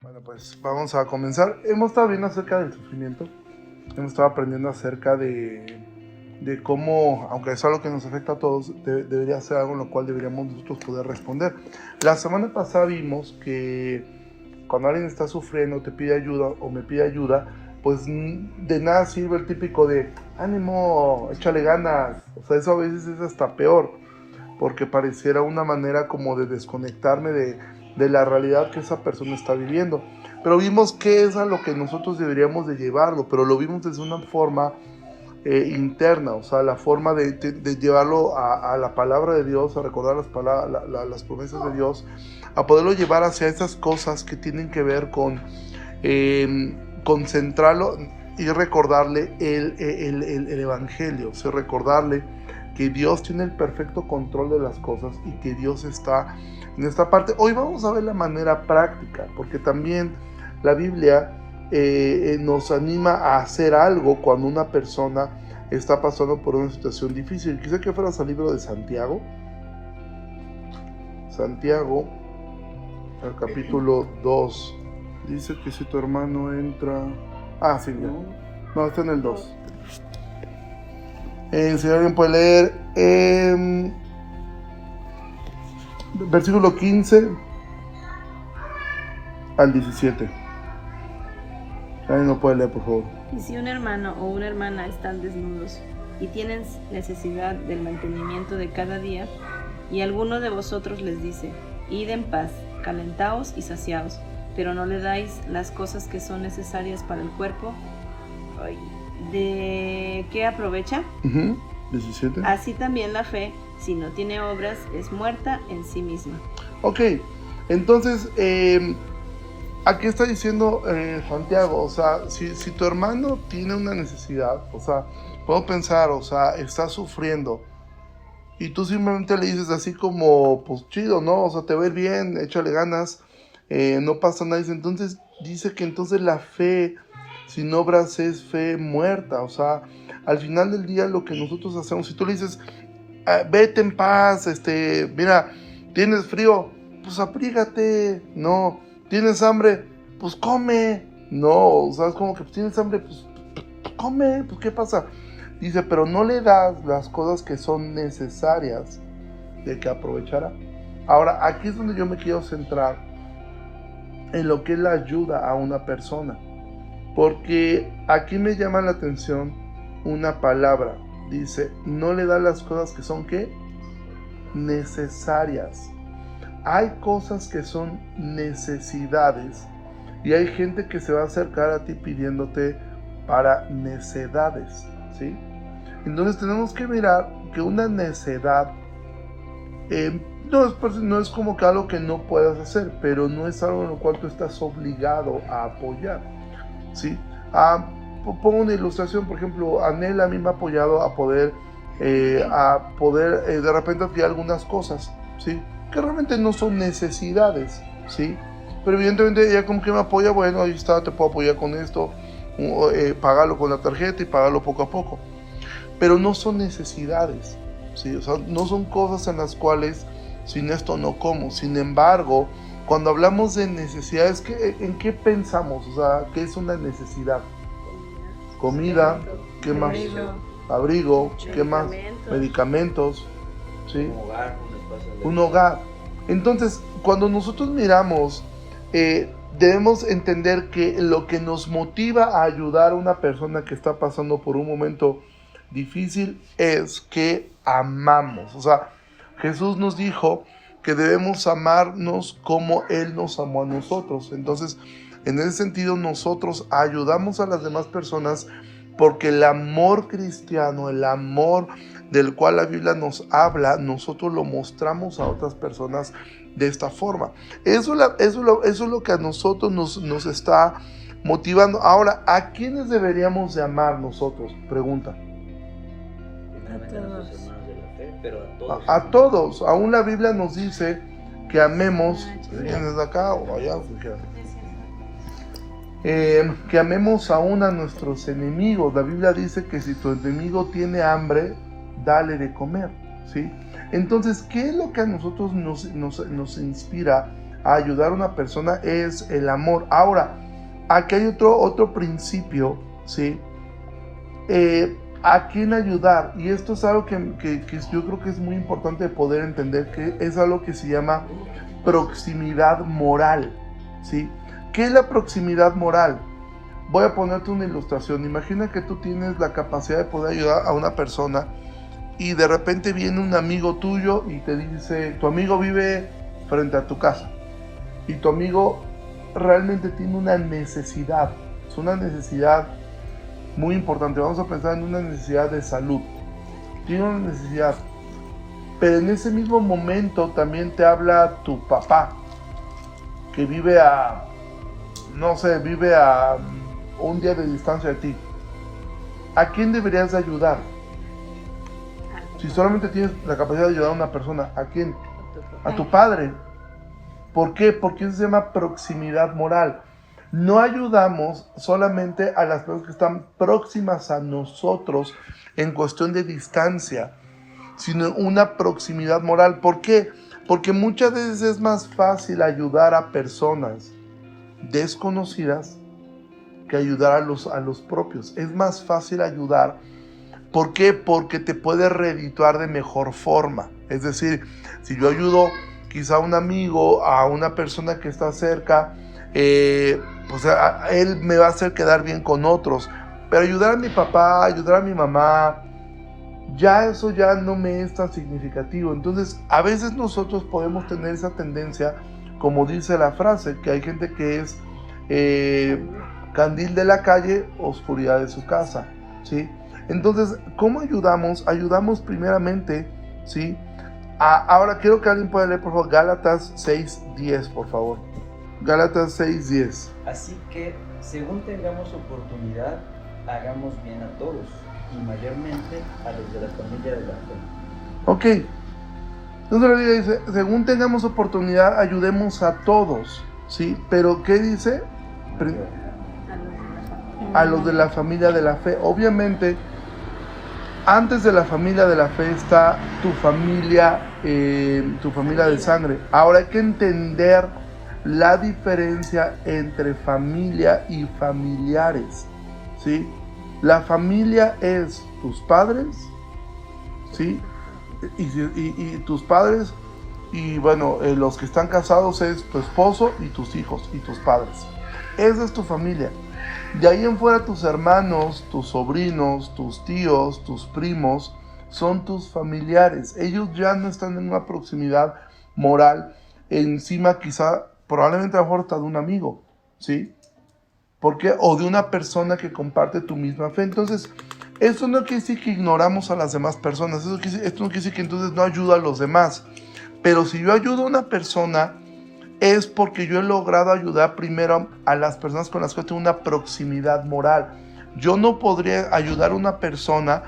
Bueno, pues vamos a comenzar. Hemos estado viendo acerca del sufrimiento. Hemos estado aprendiendo acerca de cómo, aunque es algo que nos afecta a todos, debería ser algo en lo cual deberíamos nosotros poder responder. La semana pasada vimos que cuando alguien está sufriendo, te pide ayuda o me pide ayuda, pues de nada sirve el típico de ánimo, échale ganas. O sea, eso a veces es hasta peor, porque pareciera una manera como de desconectarme de la realidad que esa persona está viviendo. Pero vimos qué es a lo que nosotros deberíamos de llevarlo, pero lo vimos desde una forma interna, o sea, la forma de llevarlo a la palabra de Dios, a recordar las promesas de Dios, a poderlo llevar hacia esas cosas que tienen que ver con concentrarlo y recordarle el evangelio, o sea, recordarle que Dios tiene el perfecto control de las cosas y que Dios está en esta parte. Hoy vamos a ver la manera práctica, porque también la Biblia nos anima a hacer algo cuando una persona está pasando por una situación difícil. Quise que fueras al libro de Santiago, al capítulo 2. Dice que si tu hermano entra... Ah, sí, ya. No, está en el 2. Si alguien puede leer versículo 15 al 17. Alguien no puede leer, por favor. Y si un hermano o una hermana están desnudos y tienen necesidad del mantenimiento de cada día, y alguno de vosotros les dice: id en paz, calentaos y saciaos, pero no le dais las cosas que son necesarias para el cuerpo, ¿de qué aprovecha? 17. Así también la fe, si no tiene obras, es muerta en sí misma. Ok, entonces aquí está diciendo Santiago, o sea, si tu hermano tiene una necesidad, o sea, puedo pensar, o sea, está sufriendo y tú simplemente le dices así como, pues chido, ¿no? O sea, te va a ir bien, échale ganas, no pasa nada. Entonces dice que entonces la fe sin obras es fe muerta. O sea, al final del día lo que nosotros hacemos, si tú le dices, vete en paz, mira, tienes frío, pues abrígate, no, tienes hambre, pues come, no, o sea, es como que tienes hambre, pues come, pues ¿qué pasa? Dice, pero no le das las cosas que son necesarias de que aprovechará. Ahora, aquí es donde yo me quiero centrar en lo que es la ayuda a una persona, porque aquí me llama la atención una palabra. Dice, no le da las cosas que son, ¿qué? Necesarias. Hay cosas que son necesidades y hay gente que se va a acercar a ti pidiéndote para necedades, ¿sí? Entonces tenemos que mirar que una necedad no es como que algo que no puedas hacer, pero no es algo en lo cual tú estás obligado a apoyar, ¿sí? Pongo una ilustración, por ejemplo, Anel a mí me ha apoyado a poder de repente adquirir algunas cosas, ¿sí? Que realmente no son necesidades, ¿sí? Pero evidentemente ella como que me apoya, bueno, ahí está, te puedo apoyar con esto, pagarlo con la tarjeta y pagarlo poco a poco. Pero no son necesidades, ¿sí? O sea, no son cosas en las cuales sin esto no como. Sin embargo, cuando hablamos de necesidades, ¿en qué pensamos? O sea, ¿qué es una necesidad? Comida, ¿qué más? Abrigo, ¿qué más? Medicamentos, ¿sí? Un hogar. Entonces, cuando nosotros miramos, debemos entender que lo que nos motiva a ayudar a una persona que está pasando por un momento difícil es que amamos. O sea, Jesús nos dijo que debemos amarnos como Él nos amó a nosotros. Entonces, en ese sentido, nosotros ayudamos a las demás personas porque el amor cristiano, el amor del cual la Biblia nos habla, nosotros lo mostramos a otras personas de esta forma. Eso es lo que a nosotros nos está motivando. Ahora, ¿a quiénes deberíamos de amar nosotros? Pregunta. A todos. Aún la Biblia nos dice que amemos. ¿Vienes de acá o allá? Que amemos aún a nuestros enemigos. La Biblia dice que si tu enemigo tiene hambre, dale de comer, ¿sí? Entonces, ¿qué es lo que a nosotros nos inspira a ayudar a una persona es el amor. Ahora, aquí hay otro principio, ¿sí? ¿A quién ayudar? Y esto es algo que yo creo que es muy importante de poder entender, que es algo que se llama proximidad moral, ¿sí? ¿Qué es la proximidad moral? Voy a ponerte una ilustración. Imagina que tú tienes la capacidad de poder ayudar a una persona y de repente viene un amigo tuyo y te dice, tu amigo vive frente a tu casa y tu amigo realmente tiene una necesidad, es una necesidad muy importante. Vamos a pensar en una necesidad de salud, tiene una necesidad, pero en ese mismo momento también te habla tu papá, que vive a un día de distancia de ti. ¿A quién deberías ayudar? Si solamente tienes la capacidad de ayudar a una persona, ¿a quién? A tu padre. ¿Por qué? Porque eso se llama proximidad moral. No ayudamos solamente a las personas que están próximas a nosotros en cuestión de distancia, sino una proximidad moral. ¿Por qué? Porque muchas veces es más fácil ayudar a personas desconocidas que ayudar a los propios. Es más fácil ayudar. ¿Por qué? Porque te puedes redituar de mejor forma. Es decir, si yo ayudo quizá a un amigo, a una persona que está cerca, pues él me va a hacer quedar bien con otros. Pero ayudar a mi papá, ayudar a mi mamá, ya eso ya no me es tan significativo. Entonces, a veces nosotros podemos tener esa tendencia, como dice la frase, que hay gente que es candil de la calle, oscuridad de su casa, ¿sí? Entonces, ¿cómo ayudamos? Ayudamos primeramente, ¿sí? Ahora quiero que alguien pueda leer, por favor, Gálatas 6:10, por favor. Gálatas 6:10. Así que, según tengamos oportunidad, hagamos bien a todos, y mayormente a los de la familia de la fe. Ok. Entonces la Biblia dice, según tengamos oportunidad, ayudemos a todos, ¿sí? Pero, ¿qué dice? A los de la familia de la fe. Obviamente, antes de la familia de la fe está tu familia de sangre. Ahora hay que entender la diferencia entre familia y familiares, ¿sí? La familia es tus padres, ¿sí? Y tus padres, y bueno, los que están casados es tu esposo y tus hijos y tus padres. Esa es tu familia. De ahí en fuera tus hermanos, tus sobrinos, tus tíos, tus primos, son tus familiares. Ellos ya no están en una proximidad moral, encima quizá, probablemente a lo mejor hasta de un amigo, ¿sí? ¿Por qué? O de una persona que comparte tu misma fe. Entonces, esto no quiere decir que ignoramos a las demás personas, esto no quiere decir que entonces no ayudo a los demás. Pero si yo ayudo a una persona, es porque yo he logrado ayudar primero a las personas con las que tengo una proximidad moral. Yo no podría ayudar a una persona,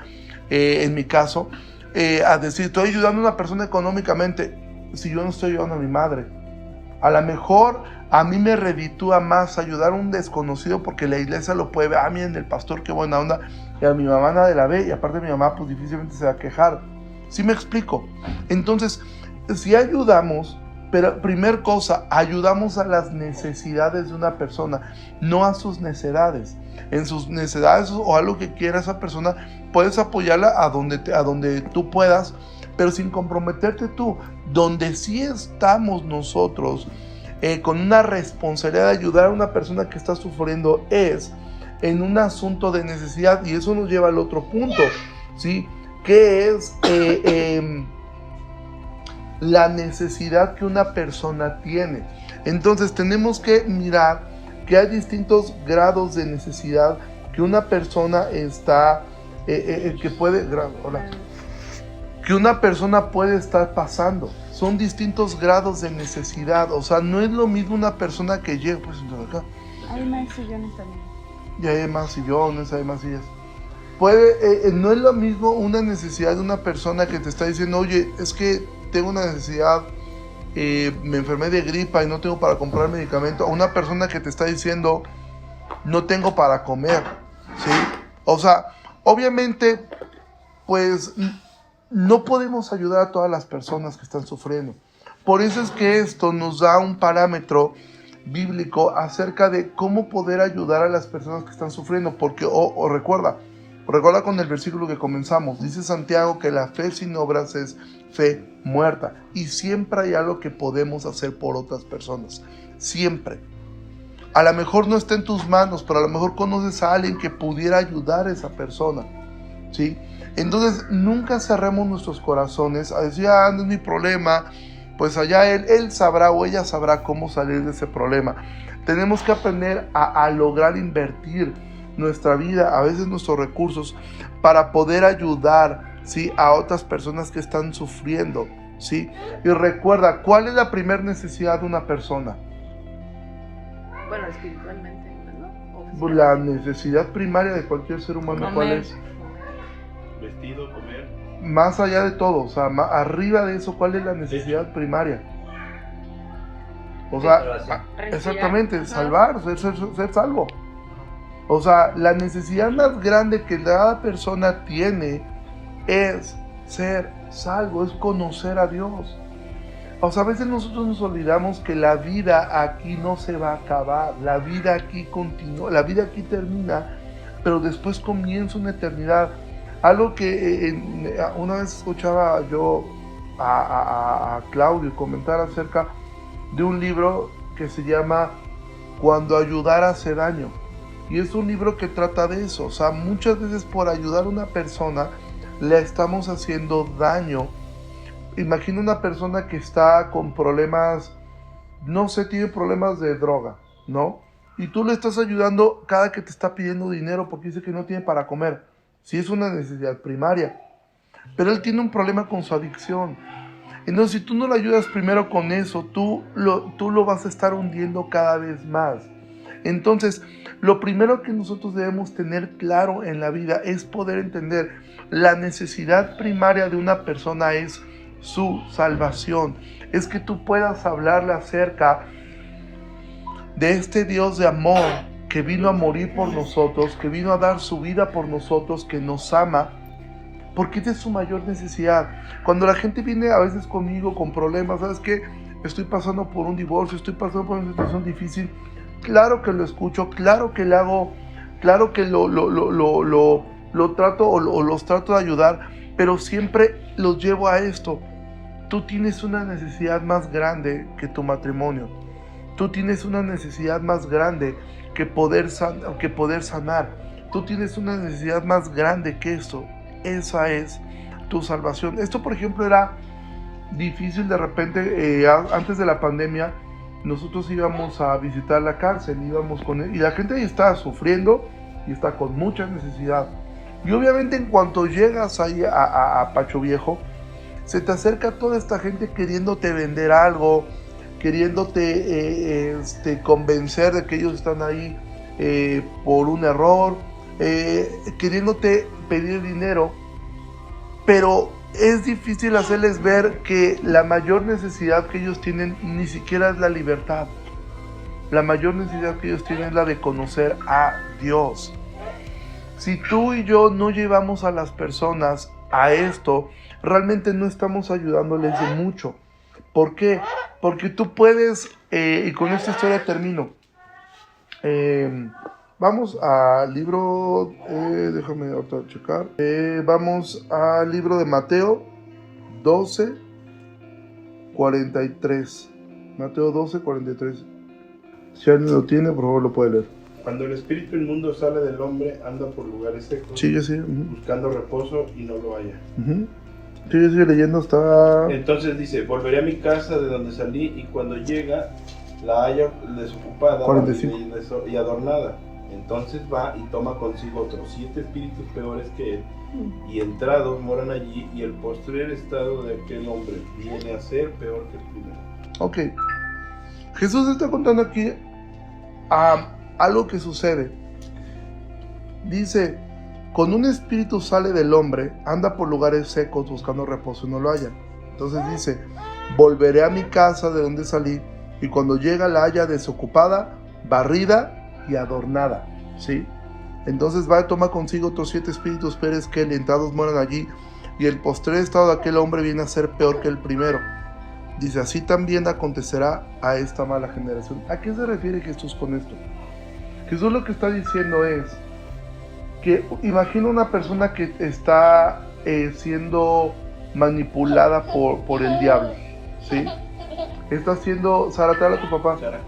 en mi caso, a decir, estoy ayudando a una persona económicamente, si yo no estoy ayudando a mi madre. A lo mejor a mí me reditúa más ayudar a un desconocido porque la iglesia lo puede ver. Miren, el pastor, qué buena onda. Y a mi mamá nadie la ve, y aparte mi mamá pues difícilmente se va a quejar. ¿Sí me explico? Entonces, si ayudamos, pero primer cosa, ayudamos a las necesidades de una persona, no a sus necedades. En sus necedades o a lo que quiera esa persona, puedes apoyarla a donde tú puedas, pero sin comprometerte tú. Donde sí estamos nosotros con una responsabilidad de ayudar a una persona que está sufriendo es en un asunto de necesidad, y eso nos lleva al otro punto, ¿sí? Que es la necesidad que una persona tiene. Entonces tenemos que mirar que hay distintos grados de necesidad que una persona está que una persona puede estar pasando. Son distintos grados de necesidad. O sea, no es lo mismo una persona que llega, pues acá. Hay más sillones también. Y hay más sillones, hay más sillas. No es lo mismo una necesidad de una persona que te está diciendo, oye, es que tengo una necesidad, me enfermé de gripa y no tengo para comprar medicamento, a una persona que te está diciendo, no tengo para comer, ¿sí? O sea, obviamente, pues, no podemos ayudar a todas las personas que están sufriendo. por eso es que esto nos da un parámetro bíblico acerca de cómo poder ayudar a las personas que están sufriendo, porque recuerda con el versículo que comenzamos, dice Santiago que la fe sin obras es fe muerta, y siempre hay algo que podemos hacer por otras personas, siempre. A lo mejor no está en tus manos, pero a lo mejor conoces a alguien que pudiera ayudar a esa persona, ¿sí? Entonces nunca cerremos nuestros corazones a decir, no es mi problema, pues allá él sabrá o ella sabrá cómo salir de ese problema. Tenemos que aprender a lograr invertir nuestra vida, a veces nuestros recursos, para poder ayudar, ¿sí?, a otras personas que están sufriendo, ¿sí? Y recuerda, ¿cuál es la primera necesidad de una persona? Bueno, espiritualmente, ¿no? Pues la necesidad primaria de cualquier ser humano, comer. ¿cuál es? Vestido, comer. Más allá de todo, o sea, arriba de eso, ¿cuál es la necesidad primaria? O sea, Salvación. exactamente, Ajá. salvar, ser salvo. O sea, la necesidad más grande que cada persona tiene es ser salvo, es conocer a Dios. O sea, a veces nosotros nos olvidamos que la vida aquí no se va a acabar, la vida aquí continúa, la vida aquí termina, pero después comienza una eternidad. Algo que una vez escuchaba yo a Claudio comentar acerca de un libro que se llama Cuando ayudar hace daño. Y es un libro que trata de eso. O sea, muchas veces por ayudar a una persona le estamos haciendo daño. Imagina una persona que está con problemas, no sé, tiene problemas de droga, ¿no? Y tú le estás ayudando cada que te está pidiendo dinero porque dice que no tiene para comer. Sí, es una necesidad primaria. Pero él tiene un problema con su adicción. Entonces, si tú no le ayudas primero con eso, tú lo vas a estar hundiendo cada vez más. Entonces, lo primero que nosotros debemos tener claro en la vida es poder entender la necesidad primaria de una persona es su salvación. Es que tú puedas hablarle acerca de este Dios de amor que vino a morir por nosotros, que vino a dar su vida por nosotros, que nos ama, porque esa es su mayor necesidad. Cuando la gente viene a veces conmigo con problemas, ¿sabes qué? Estoy pasando por un divorcio, estoy pasando por una situación difícil. Claro que lo escucho, claro que le hago, claro que lo trato o los trato de ayudar, pero siempre los llevo a esto. Tú tienes una necesidad más grande que tu matrimonio. Tú tienes una necesidad más grande que poder sanar. Tú tienes una necesidad más grande que esto. Esa es tu salvación. Esto, por ejemplo, era difícil de repente, antes de la pandemia. Nosotros íbamos a visitar la cárcel, íbamos con él, y la gente ahí está sufriendo y está con mucha necesidad. Y obviamente en cuanto llegas ahí a Pacho Viejo, se te acerca toda esta gente queriéndote vender algo, queriéndote convencer de que ellos están ahí por un error, queriéndote pedir dinero, pero es difícil hacerles ver que la mayor necesidad que ellos tienen ni siquiera es la libertad. La mayor necesidad que ellos tienen es la de conocer a Dios. Si tú y yo no llevamos a las personas a esto, realmente no estamos ayudándoles de mucho. ¿Por qué? Porque tú puedes, y con esta historia termino. Vamos al libro, déjame ahorita checar. Vamos al libro de Mateo 12, 43. Mateo 12, 43. Si alguien lo tiene, por favor lo puede leer. Cuando el espíritu inmundo sale del hombre, anda por lugares secos, Sigue. buscando reposo y no lo halla. Sigue leyendo hasta... Entonces dice, volveré a mi casa de donde salí, y cuando llega, la halla desocupada 45. y adornada. Entonces va y toma consigo otros 7 espíritus peores que él, y entrados moran allí, y el postrer estado de aquel hombre viene a ser peor que el primero. Ok. Jesús está contando aquí algo que sucede. Dice, cuando un espíritu sale del hombre, anda por lugares secos buscando reposo y no lo halla. Entonces dice, volveré a mi casa de donde salí, y cuando llega la halla desocupada, barrida y adornada, ¿sí? Entonces va y toma consigo otros 7 espíritus peores que él, entrados moran allí, y el postrer estado de aquel hombre viene a ser peor que el primero. Dice, así también acontecerá a esta mala generación. ¿A qué se refiere Jesús con esto? Jesús lo que está diciendo es que imagina una persona que está siendo manipulada por el diablo, ¿sí? Está siendo, Sara, te habla tu papá. Sara.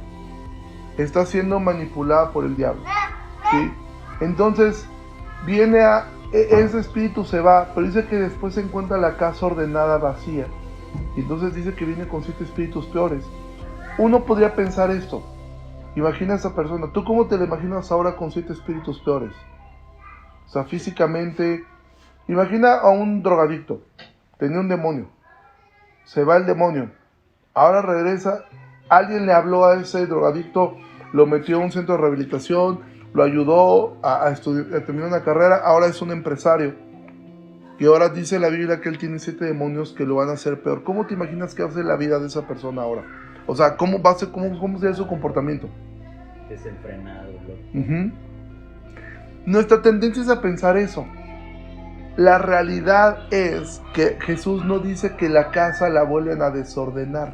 Está siendo manipulada por el diablo, ¿sí? Entonces, ese espíritu se va, pero dice que después se encuentra la casa ordenada vacía. Y entonces dice que viene con 7 espíritus peores. Uno podría pensar esto. Imagina a esa persona. ¿Tú cómo te la imaginas ahora con 7 espíritus peores? O sea, físicamente. Imagina a un drogadicto. Tenía un demonio. Se va el demonio. Ahora regresa. Alguien le habló a ese drogadicto. Lo metió a un centro de rehabilitación. Lo ayudó a terminar una carrera. Ahora es un empresario. Y ahora dice la Biblia que él tiene 7 demonios que lo van a hacer peor. ¿Cómo te imaginas que va a ser la vida de esa persona ahora? O sea, ¿cómo va a ser, cómo sería su comportamiento? Desenfrenado, loco. Uh-huh. Nuestra tendencia es a pensar eso. La realidad es que Jesús no dice que la casa la vuelven a desordenar.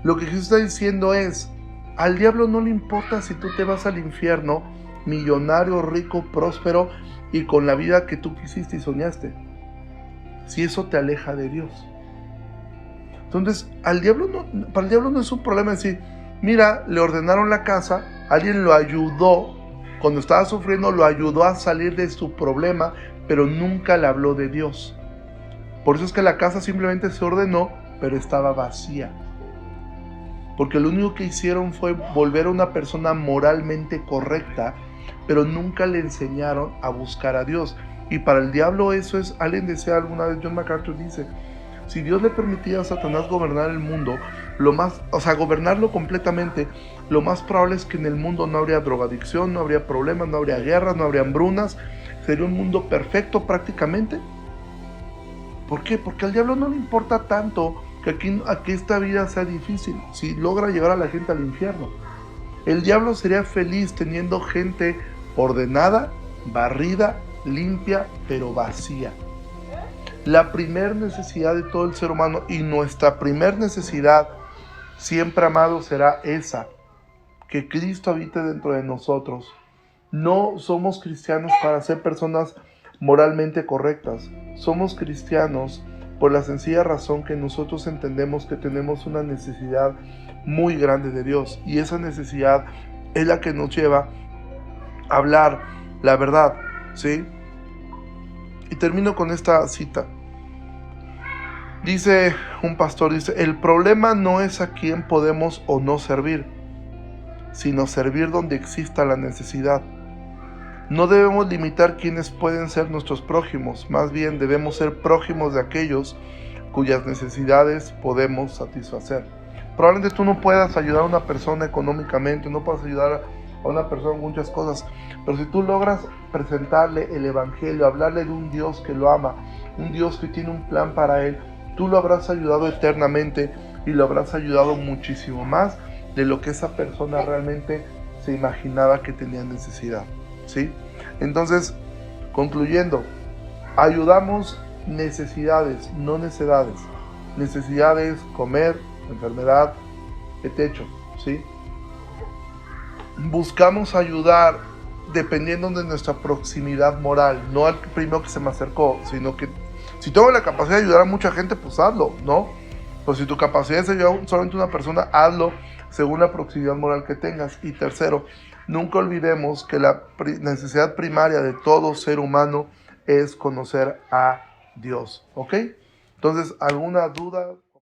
Lo que Jesús está diciendo es, al diablo no le importa si tú te vas al infierno, millonario, rico, próspero y con la vida que tú quisiste y soñaste, si eso te aleja de Dios. Entonces, para el diablo no es un problema decir, mira, le ordenaron la casa, alguien lo ayudó, cuando estaba sufriendo lo ayudó a salir de su problema, pero nunca le habló de Dios. Por eso es que la casa simplemente se ordenó, pero estaba vacía. Porque lo único que hicieron fue volver a una persona moralmente correcta, pero nunca le enseñaron a buscar a Dios. Y para el diablo eso es, alguien decía alguna vez, John MacArthur dice, si Dios le permitía a Satanás gobernar el mundo, gobernarlo completamente, lo más probable es que en el mundo no habría drogadicción, no habría problemas, no habría guerras, no habría hambrunas, sería un mundo perfecto prácticamente. ¿Por qué? Porque al diablo no le importa tanto que esta vida sea difícil, si logra llevar a la gente al infierno. El diablo sería feliz teniendo gente ordenada, barrida, limpia, pero vacía. La primer necesidad de todo el ser humano y nuestra primer necesidad siempre, amado, será esa, que Cristo habite dentro de nosotros. No somos cristianos para ser personas moralmente correctas. Somos cristianos por la sencilla razón que nosotros entendemos que tenemos una necesidad muy grande de Dios, y esa necesidad es la que nos lleva a hablar la verdad, ¿sí? Y termino con esta cita. Dice un pastor, el problema no es a quién podemos o no servir, sino servir donde exista la necesidad. No debemos limitar quiénes pueden ser nuestros prójimos, más bien debemos ser prójimos de aquellos cuyas necesidades podemos satisfacer. Probablemente tú no puedas ayudar a una persona económicamente, no puedas ayudar a una persona en muchas cosas, pero si tú logras presentarle el evangelio, hablarle de un Dios que lo ama, un Dios que tiene un plan para él, tú lo habrás ayudado eternamente y lo habrás ayudado muchísimo más de lo que esa persona realmente se imaginaba que tenía necesidad, ¿sí? Entonces, concluyendo, ayudamos necesidades, no necedades. Necesidades, comer, enfermedad, techo, ¿sí? Buscamos ayudar dependiendo de nuestra proximidad moral, no al primero que se me acercó, sino que si tengo la capacidad de ayudar a mucha gente, pues hazlo, ¿no? Pues si tu capacidad es ayudar solamente a una persona, hazlo según la proximidad moral que tengas. Y tercero, nunca olvidemos que la necesidad primaria de todo ser humano es conocer a Dios, ¿ok? Entonces, ¿alguna duda?